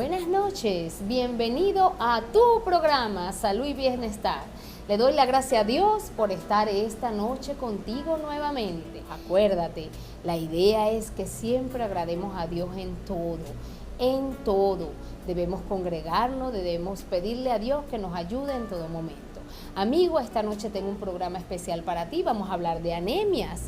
Buenas noches, bienvenido a tu programa Salud y Bienestar. Le doy la gracia a Dios por estar esta noche contigo nuevamente. Acuérdate, la idea es que siempre agrademos a Dios en todo, en todo. Debemos congregarnos, debemos pedirle a Dios que nos ayude en todo momento. Amigo, esta noche tengo un programa especial para ti, vamos a hablar de anemias.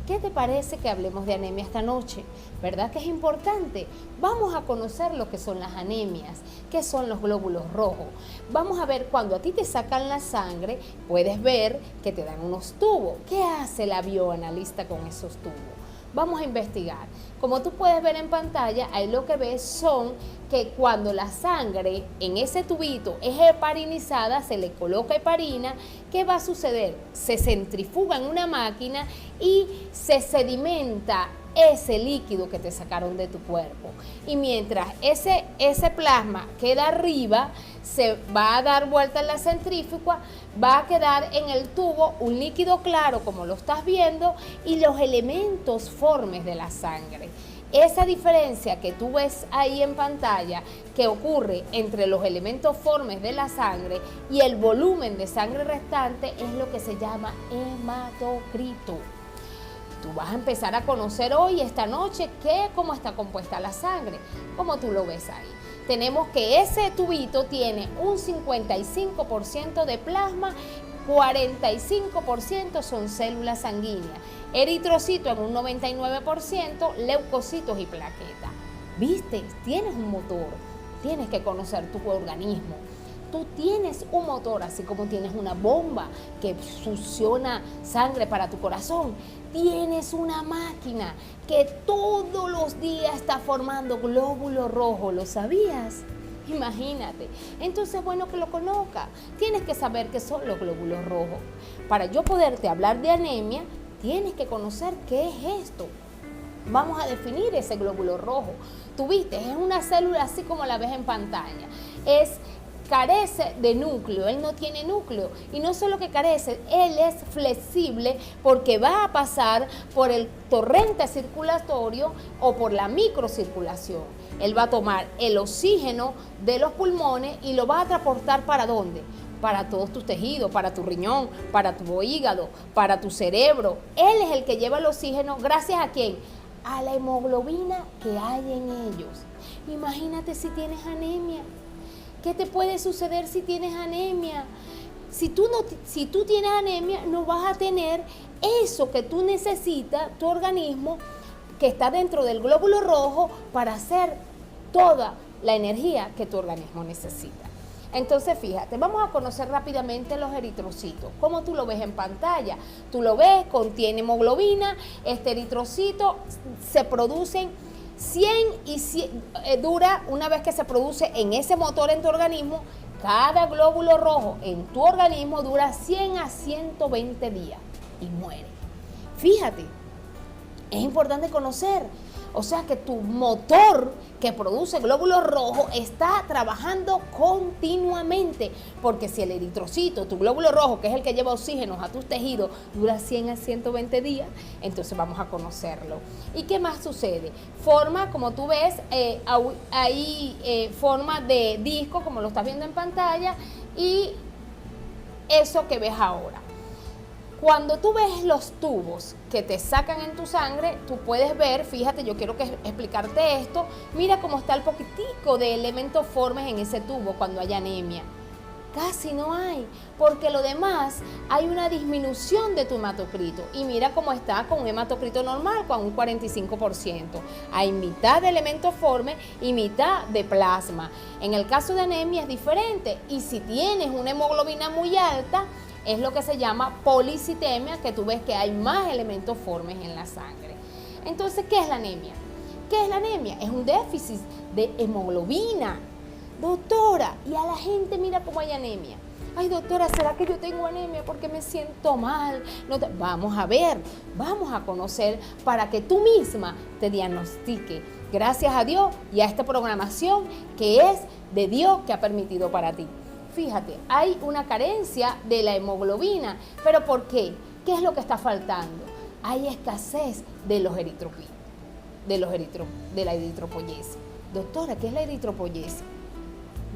¿Qué te parece que hablemos de anemia esta noche? ¿Verdad que es importante? Vamos a conocer lo que son las anemias, qué son los glóbulos rojos. Vamos a ver, cuando a ti te sacan la sangre, puedes ver que te dan unos tubos. ¿Qué hace la bioanalista con esos tubos? Vamos a investigar. Como tú puedes ver en pantalla, ahí lo que ves son que cuando la sangre en ese tubito es heparinizada, se le coloca heparina, ¿qué va a suceder? Se centrifuga en una máquina y se sedimenta ese líquido que te sacaron de tu cuerpo. Y mientras ese plasma queda arriba, se va a dar vuelta en la centrífuga, va a quedar en el tubo un líquido claro, como lo estás viendo, y los elementos formes de la sangre. Esa diferencia que tú ves ahí en pantalla, que ocurre entre los elementos formes de la sangre y el volumen de sangre restante, es lo que se llama hematocrito. Tú vas a empezar a conocer hoy, esta noche, cómo está compuesta la sangre, como tú lo ves ahí. Tenemos que ese tubito tiene un 55% de plasma, 45% son células sanguíneas, eritrocitos en un 99%, leucocitos y plaquetas. ¿Viste? Tienes un motor, tienes que conocer tu organismo. Tú tienes un motor, así como tienes una bomba que succiona sangre para tu corazón. Tienes una máquina que todos los días está formando glóbulos rojos, ¿lo sabías? Imagínate. Entonces es bueno que lo conozcas. Tienes que saber qué son los glóbulos rojos. Para yo poderte hablar de anemia, tienes que conocer qué es esto. Vamos a definir ese glóbulo rojo. Tú viste, es una célula así como la ves en pantalla. Carece de núcleo, él no tiene núcleo, y no solo que carece, él es flexible porque va a pasar por el torrente circulatorio o por la microcirculación. Él va a tomar el oxígeno de los pulmones y lo va a transportar ¿para dónde? Para todos tus tejidos, para tu riñón, para tu hígado, para tu cerebro. Él es el que lleva el oxígeno, ¿gracias a quién? A la hemoglobina que hay en ellos. Imagínate si tienes anemia. ¿Qué te puede suceder si tienes anemia? Si tú tienes anemia, no vas a tener eso que tú necesitas, tu organismo, que está dentro del glóbulo rojo, para hacer toda la energía que tu organismo necesita. Entonces, fíjate, vamos a conocer rápidamente los eritrocitos. ¿Cómo tú lo ves en pantalla? Tú lo ves, contiene hemoglobina, este eritrocito se producen 100 y 100, dura, una vez que se produce en ese motor en tu organismo, cada glóbulo rojo en tu organismo dura 100 a 120 días y muere. Fíjate, es importante conocer, o sea que tu motor que produce glóbulos rojos está trabajando continuamente, porque si el eritrocito, tu glóbulo rojo, que es el que lleva oxígeno a tus tejidos, dura 100 a 120 días, entonces vamos a conocerlo. ¿Y qué más sucede? Forma, como tú ves, forma de disco, como lo estás viendo en pantalla, y eso que ves ahora. Cuando tú ves los tubos que te sacan en tu sangre, tú puedes ver, fíjate, yo quiero explicarte esto, mira cómo está el poquitico de elementos formes en ese tubo cuando hay anemia. Casi no hay, porque lo demás hay una disminución de tu hematocrito. Y mira cómo está con un hematocrito normal, con un 45%. Hay mitad de elementos formes y mitad de plasma. En el caso de anemia es diferente, y si tienes una hemoglobina muy alta, es lo que se llama policitemia, que tú ves que hay más elementos formes en la sangre. Entonces, ¿qué es la anemia? ¿Qué es la anemia? Es un déficit de hemoglobina. Doctora, y a la gente mira cómo hay anemia. Ay, doctora, ¿será que yo tengo anemia porque me siento mal? Vamos a ver, vamos a conocer para que tú misma te diagnostique. Gracias a Dios y a esta programación que es de Dios que ha permitido para ti. Fíjate, hay una carencia de la hemoglobina, ¿pero por qué? ¿Qué es lo que está faltando? Hay escasez de los eritrocitos, de la eritropoyesis. doctora, ¿qué es la eritropoyesis?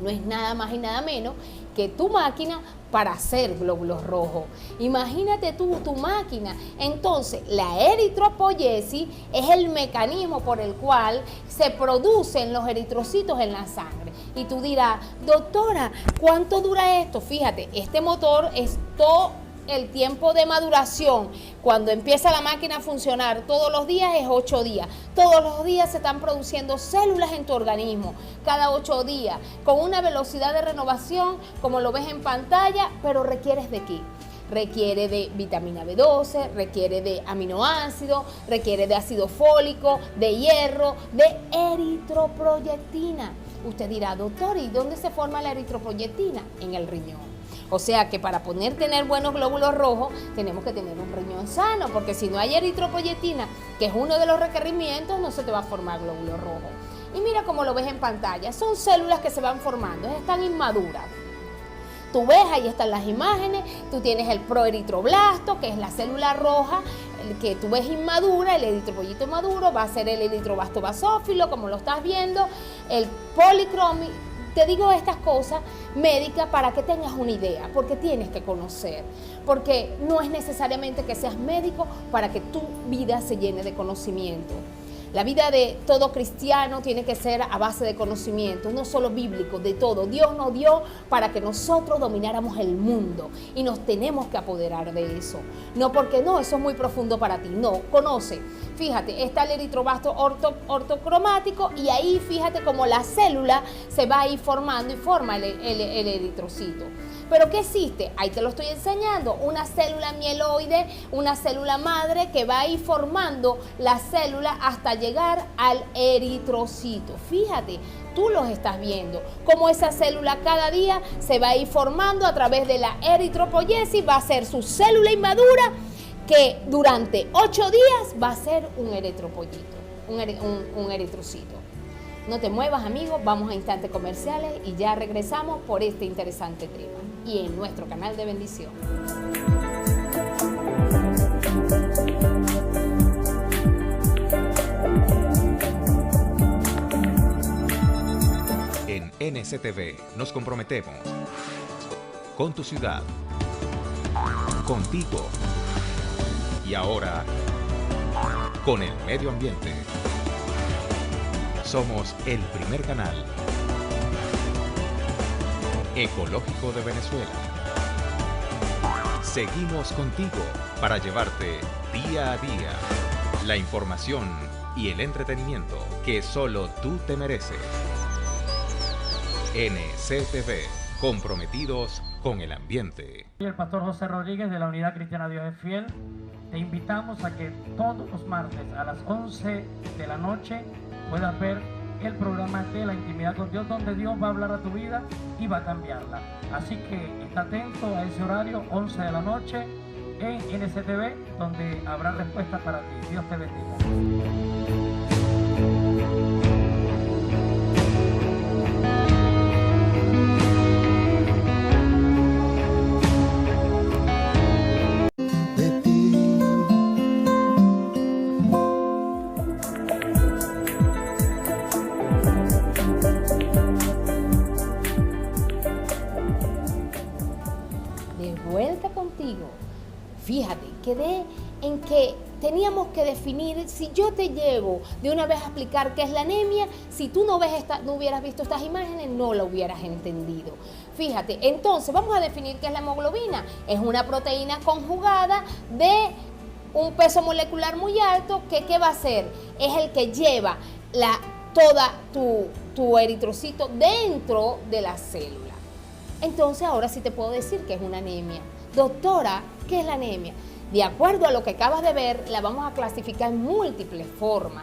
No es nada más y nada menos que tu máquina para hacer glóbulos rojos. Imagínate tú, tu máquina. Entonces, la eritropoyesis es el mecanismo por el cual se producen los eritrocitos en la sangre. Y tú dirás, doctora, ¿cuánto dura esto? Fíjate, este motor es todo el tiempo de maduración. Cuando empieza la máquina a funcionar todos los días es 8 días. Todos los días se están produciendo células en tu organismo, cada 8 días, con una velocidad de renovación, como lo ves en pantalla, pero requieres de qué? Requiere de vitamina B12, requiere de aminoácidos, requiere de ácido fólico, de hierro, de eritroproyectina. Usted dirá, doctor, ¿y dónde se forma la eritroproyectina? En el riñón. O sea que para poder tener buenos glóbulos rojos tenemos que tener un riñón sano, porque si no hay eritropoyetina, que es uno de los requerimientos, no se te va a formar glóbulo rojo. Y mira cómo lo ves en pantalla, son células que se van formando, están inmaduras. Tú ves, ahí están las imágenes, tú tienes el proeritroblasto, que es la célula roja, el que tú ves inmadura, el eritropoyito maduro, va a ser el eritroblasto basófilo, como lo estás viendo, el policromi. Te digo estas cosas médicas para que tengas una idea, porque tienes que conocer, porque no es necesariamente que seas médico para que tu vida se llene de conocimiento. La vida de todo cristiano tiene que ser a base de conocimiento, no solo bíblico, de todo. Dios nos dio para que nosotros domináramos el mundo y nos tenemos que apoderar de eso. No porque no, eso es muy profundo para ti. No, conoce. Fíjate, está el eritroblasto ortocromático y ahí fíjate cómo la célula se va a ir formando y forma el eritrocito. ¿Pero qué existe? Ahí te lo estoy enseñando. Una célula mieloide, una célula madre que va a ir formando la célula hasta llegar al eritrocito. Fíjate, tú los estás viendo. Cómo esa célula cada día se va a ir formando a través de la eritropoyesis, va a ser su célula inmadura que durante 8 días va a ser un eritropoyito, un eritrocito. No te muevas, amigos, vamos a instantes comerciales y ya regresamos por este interesante tema y en nuestro canal de bendición. En NSTV nos comprometemos con tu ciudad, contigo y ahora con el medio ambiente. Somos el primer canal ecológico de Venezuela. Seguimos contigo para llevarte día a día la información y el entretenimiento que solo tú te mereces. NCTV, comprometidos con el ambiente. Soy el pastor José Rodríguez de la Unidad Cristiana Dios es Fiel. Te invitamos a que todos los martes a las 11 de la noche puedas ver el programa de la intimidad con Dios, donde Dios va a hablar a tu vida y va a cambiarla. Así que está atento a ese horario, 11 de la noche, en NCTV, donde habrá respuesta para ti. Dios te bendiga. Fíjate, quedé en que teníamos que definir, si yo te llego de una vez a explicar qué es la anemia, si tú no hubieras visto estas imágenes, no la hubieras entendido. Fíjate, entonces vamos a definir qué es la hemoglobina. Es una proteína conjugada de un peso molecular muy alto, que ¿qué va a hacer? Es el que lleva toda tu eritrocito dentro de la célula. Entonces ahora sí te puedo decir que es una anemia. Doctora, ¿qué es la anemia? De acuerdo a lo que acabas de ver, la vamos a clasificar en múltiples formas.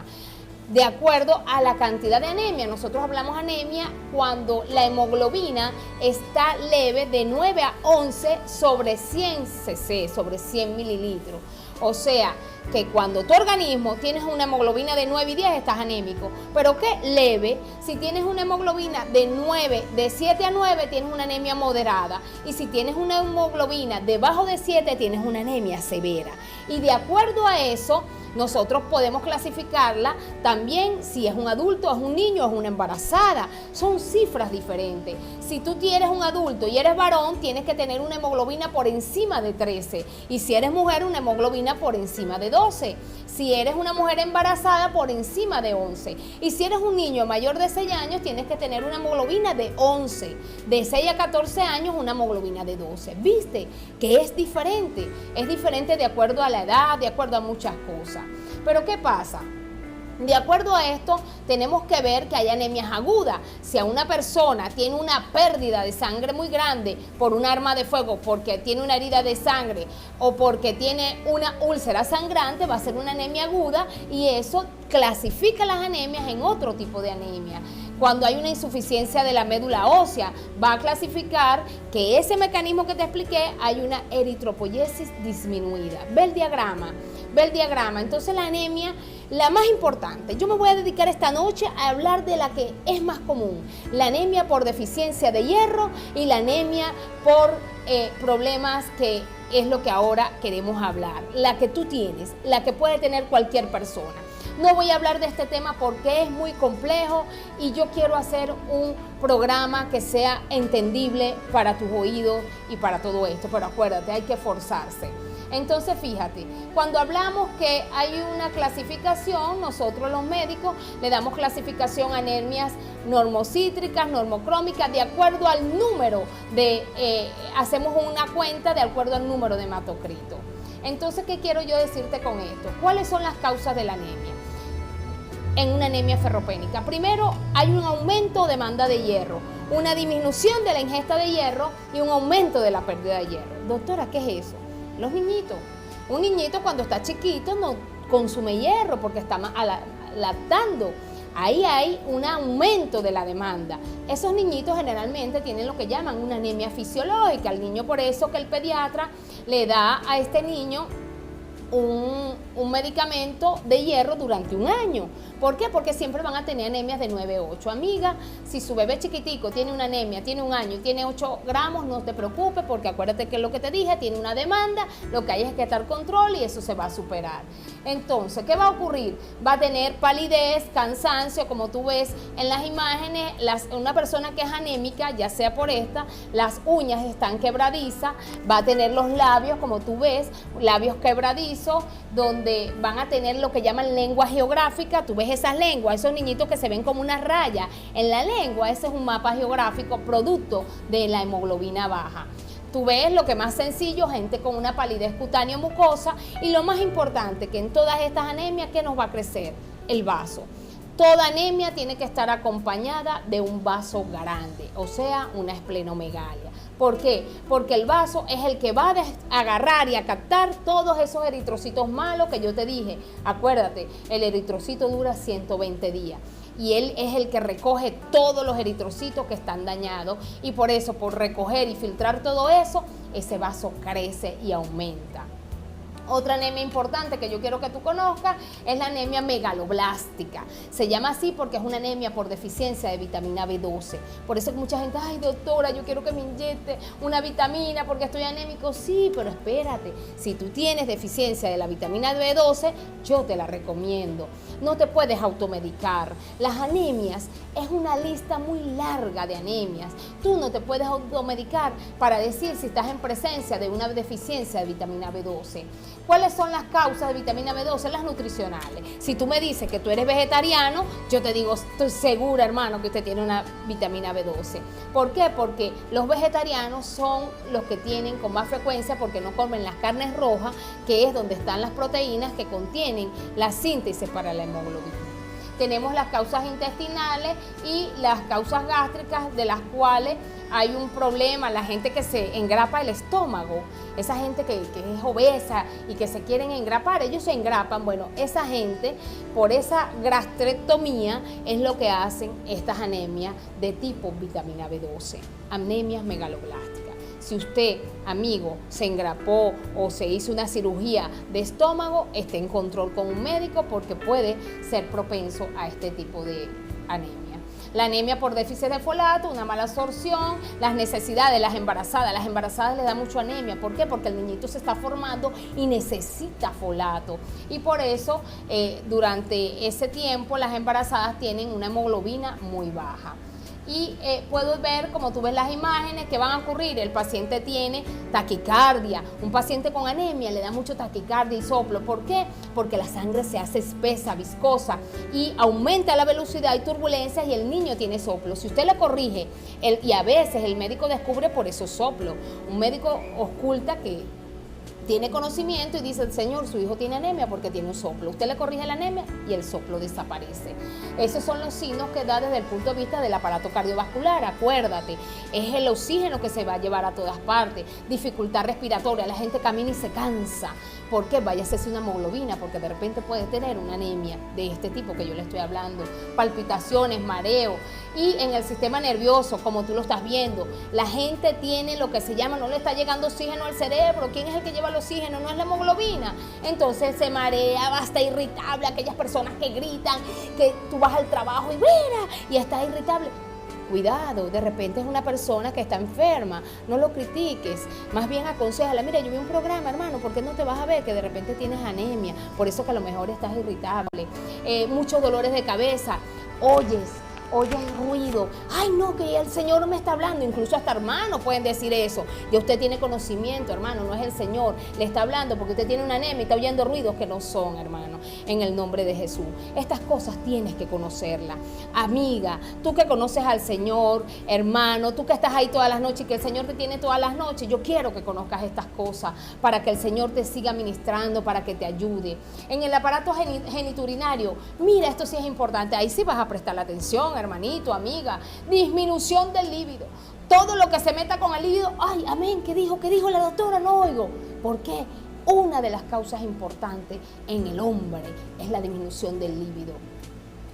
De acuerdo a la cantidad de anemia, nosotros hablamos anemia cuando la hemoglobina está leve de 9 a 11 sobre 100 cc, sobre 100 mililitros. O sea, que cuando tu organismo tienes una hemoglobina de 9 y 10 estás anémico, pero que leve. Si tienes una hemoglobina de 7 a 9 tienes una anemia moderada, y si tienes una hemoglobina debajo de 7 tienes una anemia severa. Y de acuerdo a eso nosotros podemos clasificarla también si es un adulto, es un niño, es una embarazada. Son cifras diferentes. Si tú eres un adulto y eres varón, tienes que tener una hemoglobina por encima de 13. Y si eres mujer, una hemoglobina por encima de 12. Si eres una mujer embarazada, por encima de 11. Y si eres un niño mayor de 6 años, tienes que tener una hemoglobina de 11. De 6 a 14 años, una hemoglobina de 12. ¿Viste? Que es diferente. Es diferente de acuerdo a la edad, de acuerdo a muchas cosas. Pero ¿qué pasa? De acuerdo a esto, tenemos que ver que hay anemias agudas. Si a una persona tiene una pérdida de sangre muy grande por un arma de fuego, porque tiene una herida de sangre o porque tiene una úlcera sangrante, va a ser una anemia aguda, y eso clasifica las anemias en otro tipo de anemia. Cuando hay una insuficiencia de la médula ósea, va a clasificar que ese mecanismo que te expliqué, hay una eritropoyesis disminuida. Ve el diagrama. Entonces la anemia, la más importante, yo me voy a dedicar esta noche a hablar de la que es más común, la anemia por deficiencia de hierro y la anemia por problemas, que es lo que ahora queremos hablar, la que tú tienes, la que puede tener cualquier persona. No voy a hablar de este tema porque es muy complejo y yo quiero hacer un programa que sea entendible para tus oídos y para todo esto, pero acuérdate, hay que esforzarse. Entonces, fíjate, cuando hablamos que hay una clasificación, nosotros los médicos le damos clasificación a anemias normocítricas, normocrómicas, de acuerdo al número hacemos una cuenta de acuerdo al número de hematocrito. Entonces, ¿qué quiero yo decirte con esto? ¿Cuáles son las causas de la anemia? En una anemia ferropénica. Primero, hay un aumento de demanda de hierro, una disminución de la ingesta de hierro y un aumento de la pérdida de hierro. Doctora, ¿qué es eso? Los niñitos. Un niñito cuando está chiquito no consume hierro porque está lactando. Ahí hay un aumento de la demanda. Esos niñitos generalmente tienen lo que llaman una anemia fisiológica. El niño, por eso que el pediatra le da a este niño un medicamento de hierro durante un año. ¿Por qué? Porque siempre van a tener anemias de 9 o 8. Amiga, si su bebé chiquitico tiene una anemia, tiene un año y tiene 8 gramos, no te preocupes, porque acuérdate que es lo que te dije, tiene una demanda, lo que hay es que estar control y eso se va a superar. Entonces, ¿qué va a ocurrir? Va a tener palidez, cansancio, como tú ves en las imágenes, una persona que es anémica, ya sea por las uñas están quebradizas, va a tener los labios, como tú ves, labios quebradizos, donde van a tener lo que llaman lengua geográfica. Tú ves esas lenguas, esos niñitos que se ven como una raya en la lengua, ese es un mapa geográfico producto de la hemoglobina baja. Tú ves lo que más sencillo, gente con una palidez cutánea mucosa, y lo más importante, que en todas estas anemias, ¿qué nos va a crecer? El vaso. Toda anemia tiene que estar acompañada de un vaso grande, o sea, una esplenomegalia. ¿Por qué? Porque el vaso es el que va a agarrar y a captar todos esos eritrocitos malos que yo te dije. Acuérdate, el eritrocito dura 120 días. Y él es el que recoge todos los eritrocitos que están dañados, y por eso, por recoger y filtrar todo eso, ese vaso crece y aumenta. Otra anemia importante que yo quiero que tú conozcas es la anemia megaloblástica. Se llama así porque es una anemia por deficiencia de vitamina B12. Por eso que mucha gente, ay doctora, yo quiero que me inyecte una vitamina porque estoy anémico. Sí, pero espérate, si tú tienes deficiencia de la vitamina B12, yo te la recomiendo. No te puedes automedicar. Las anemias es una lista muy larga de anemias. Tú no te puedes automedicar para decir si estás en presencia de una deficiencia de vitamina B12. ¿Cuáles son las causas de vitamina B12? Las nutricionales. Si tú me dices que tú eres vegetariano, yo te digo, estoy segura, hermano, que usted tiene una vitamina B12. ¿Por qué? Porque los vegetarianos son los que tienen con más frecuencia, porque no comen las carnes rojas, que es donde están las proteínas que contienen la síntesis para la hemoglobina. Tenemos las causas intestinales y las causas gástricas, de las cuales hay un problema, la gente que se engrapa el estómago, esa gente que es obesa y que se quieren engrapar, ellos se engrapan. Bueno, esa gente, por esa gastrectomía, es lo que hacen estas anemias de tipo vitamina B12, anemias megaloblásticas. si usted, amigo, se engrapó o se hizo una cirugía de estómago, esté en control con un médico porque puede ser propenso a este tipo de anemia. La anemia por déficit de folato, una mala absorción, las necesidades de las embarazadas les da mucho anemia. ¿Por qué? Porque el niñito se está formando y necesita folato. Y por eso durante ese tiempo las embarazadas tienen una hemoglobina muy baja. Y puedo ver, como tú ves las imágenes, que van a ocurrir. El paciente tiene taquicardia. Un paciente con anemia le da mucho taquicardia y soplo. ¿Por qué? Porque la sangre se hace espesa, viscosa y aumenta la velocidad y turbulencias y el niño tiene soplo. Si usted le corrige, y a veces el médico descubre por esos soplos. Un médico oculta que tiene conocimiento y dice, Señor, su hijo tiene anemia porque tiene un soplo. Usted le corrige la anemia y el soplo desaparece. Esos son los signos que da desde el punto de vista del aparato cardiovascular. Acuérdate, es el oxígeno que se va a llevar a todas partes. Dificultad respiratoria, la gente camina y se cansa. ¿Por qué? Vaya a hacerse una hemoglobina, porque de repente puede tener una anemia de este tipo que yo le estoy hablando. Palpitaciones, mareo. Y en el sistema nervioso, como tú lo estás viendo, la gente tiene lo que se llama, no le está llegando oxígeno al cerebro. ¿Quién es el que lleva el oxígeno? No es la hemoglobina. Entonces se marea, va a estar irritable. Aquellas personas que gritan, que tú vas al trabajo y mira, y está irritable. Cuidado, de repente es una persona que está enferma, no lo critiques, más bien aconsejala, mira, yo vi un programa, hermano, ¿por qué no te vas a ver que de repente tienes anemia? Por eso que a lo mejor estás irritable, muchos dolores de cabeza, oyes ruido, ay no, que el Señor me está hablando, incluso hasta hermanos pueden decir eso, ya usted tiene conocimiento, hermano, no es el Señor, le está hablando porque usted tiene una anemia y está oyendo ruidos que no son, hermano, en el nombre de Jesús. Estas cosas tienes que conocerlas. Amiga, tú que conoces al Señor, hermano, tú que estás ahí todas las noches y que el Señor te tiene todas las noches, yo quiero que conozcas estas cosas para que el Señor te siga ministrando, para que te ayude. En el aparato geniturinario, mira, esto sí es importante, ahí sí vas a prestar la atención, hermanito, amiga, disminución del líbido. Todo lo que se meta con el líbido, ay, amén, ¿qué dijo la doctora? No oigo. ¿Por qué? Una de las causas importantes en el hombre es la disminución del líbido.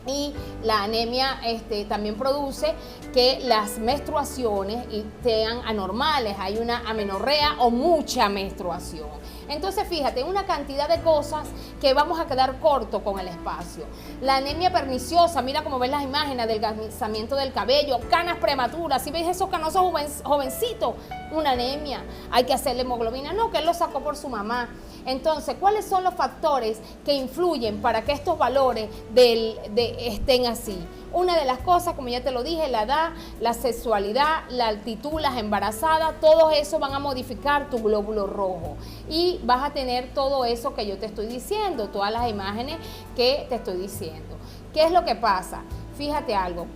Y la anemia también produce que las menstruaciones sean anormales, hay una amenorrea o mucha menstruación. Entonces fíjate, una cantidad de cosas que vamos a quedar corto con el espacio. La anemia perniciosa, mira cómo ves las imágenes, adelgazamiento del cabello, canas prematuras, si ves esos canosos jovencitos, una anemia, hay que hacerle hemoglobina, no, que él lo sacó por su mamá. Entonces, ¿cuáles son los factores que influyen para que estos valores estén así? Una de las cosas, como ya te lo dije, la edad, la sexualidad, la altitud, las embarazadas, todo eso van a modificar tu glóbulo rojo y vas a tener todo eso que yo te estoy diciendo, todas las imágenes que te estoy diciendo. ¿Qué es lo que pasa? Fíjate algo,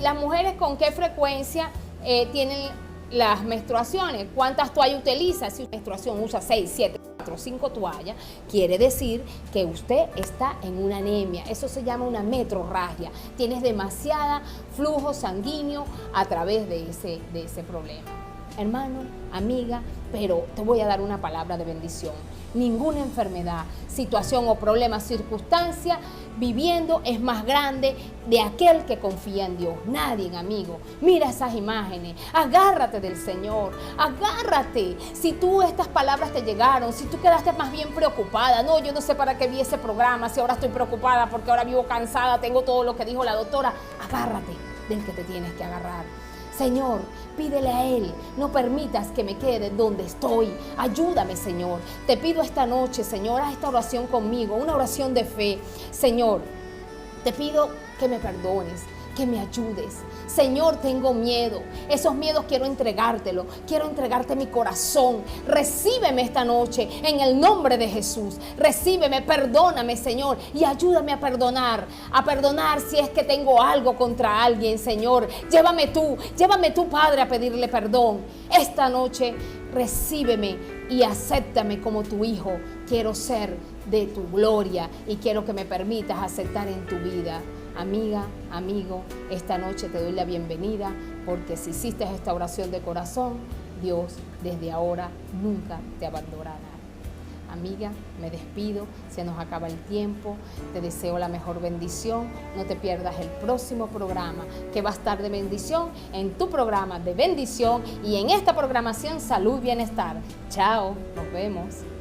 las mujeres con qué frecuencia tienen las menstruaciones, cuántas toallas utiliza. Si una menstruación usa 6, 7, 4, 5 toallas, quiere decir que usted está en una anemia. Eso se llama una metrorragia. Tienes demasiada flujo sanguíneo a través de ese problema. Hermano, amiga, pero te voy a dar una palabra de bendición. Ninguna enfermedad, situación o problema, circunstancia viviendo es más grande de aquel que confía en Dios. Nadie, amigo. Mira esas imágenes. Agárrate del Señor. Agárrate. Si estas palabras te llegaron, si tú quedaste más bien preocupada, no, yo no sé para qué vi ese programa, si ahora estoy preocupada porque ahora vivo cansada, tengo todo lo que dijo la doctora. Agárrate del que te tienes que agarrar. Señor, pídele a Él, no permitas que me quede donde estoy. Ayúdame, Señor. Te pido esta noche, Señor, haz esta oración conmigo, una oración de fe. Señor, te pido que me perdones, que me ayudes. Señor, tengo miedo. Esos miedos quiero entregártelo. Quiero entregarte mi corazón. Recíbeme esta noche en el nombre de Jesús. Recíbeme, perdóname, Señor, y ayúdame a perdonar si es que tengo algo contra alguien, Señor. Llévame tú, Padre, a pedirle perdón. Esta noche recíbeme y acéptame como tu hijo. Quiero ser de tu gloria y quiero que me permitas aceptar en tu vida. Amiga, amigo, esta noche te doy la bienvenida porque si hiciste esta oración de corazón, Dios desde ahora nunca te abandonará. amiga, me despido, se nos acaba el tiempo, te deseo la mejor bendición, no te pierdas el próximo programa que va a estar de bendición en tu programa de bendición y en esta programación Salud y Bienestar. Chao, nos vemos.